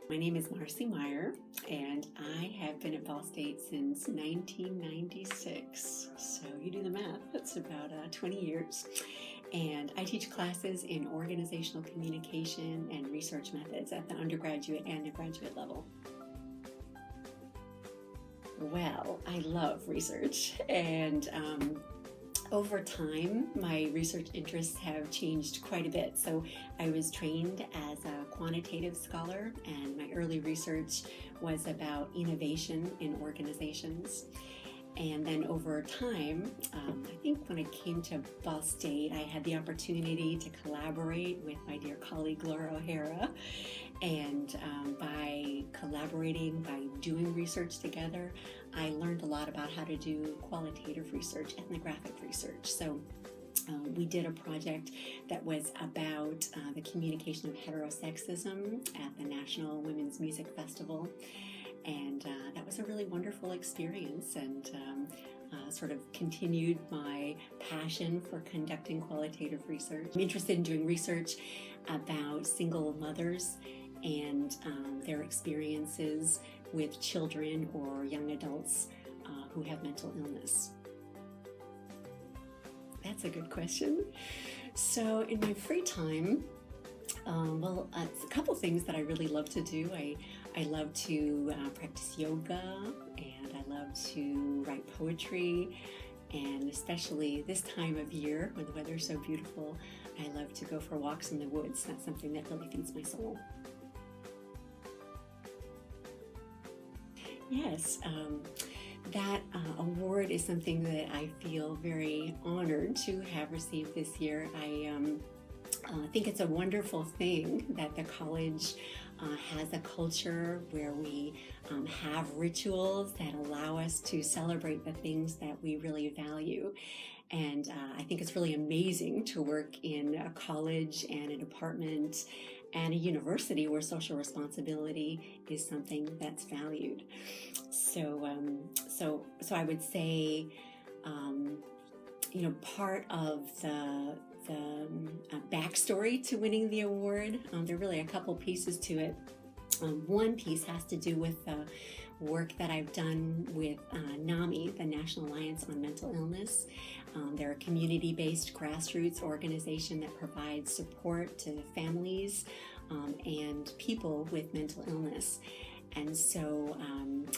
My name is Marcy Meyer, and I have been at Ball State since 1996. So you do the math, that's about 20 years. And I teach classes in organizational communication and research methods at the undergraduate and the graduate level. Well, I love research, and over time, my research interests have changed quite a bit. So I was trained as a quantitative scholar, and my early research was about innovation in organizations. And then over time, I think when I came to Ball State, I had the opportunity to collaborate with my dear colleague Laura O'Hara. And by collaborating, by doing research together, I learned a lot about how to do qualitative research, ethnographic research. So we did a project that was about the communication of heterosexism at the National Women's Music Festival. And that was a really wonderful experience, and sort of continued my passion for conducting qualitative research. I'm interested in doing research about single mothers and their experiences with children or young adults who have mental illness. That's a good question. So in my free time, it's a couple things that I really love to do. I love to practice yoga, and I love to write poetry, and especially this time of year when the weather is so beautiful, I love to go for walks in the woods. That's something that really feeds my soul. Yes, that award is something that I feel very honored to have received this year. I think it's a wonderful thing that the college has a culture where we have rituals that allow us to celebrate the things that we really value. And I think it's really amazing to work in a college and a department and a university where social responsibility is something that's valued. So I would say, part of the backstory to winning the award, there are really a couple pieces to it. One piece has to do with the work that I've done with NAMI, the National Alliance on Mental Illness. They're a community-based grassroots organization that provides support to families and people with mental illness. And so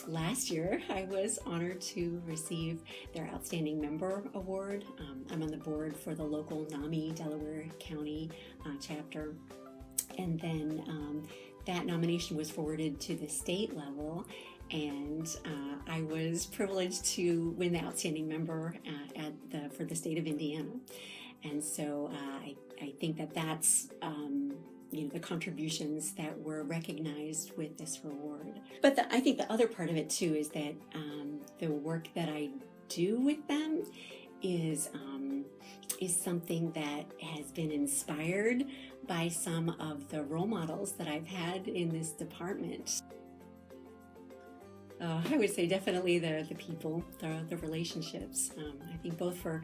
last year, I was honored to receive their Outstanding Member Award. I'm on the board for the local NAMI Delaware County chapter. And then that nomination was forwarded to the state level, and I was privileged to win the Outstanding Member for the state of Indiana. And so I think that's the contributions that were recognized with this reward. But I think the other part of it too is that the work that I do with them is something that has been inspired by some of the role models that I've had in this department. I would say definitely the people, the relationships. I think both for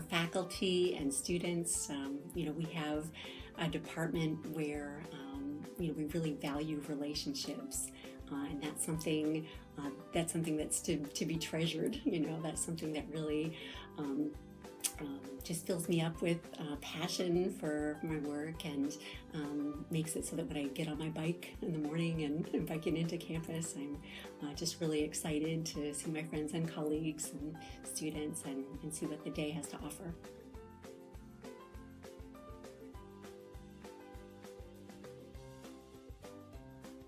faculty and students, we have a department where we really value relationships, and that's something that's to be treasured. That's something that really just fills me up with passion for my work, and makes it so that when I get on my bike in the morning and biking into campus, I'm just really excited to see my friends and colleagues and students and see what the day has to offer.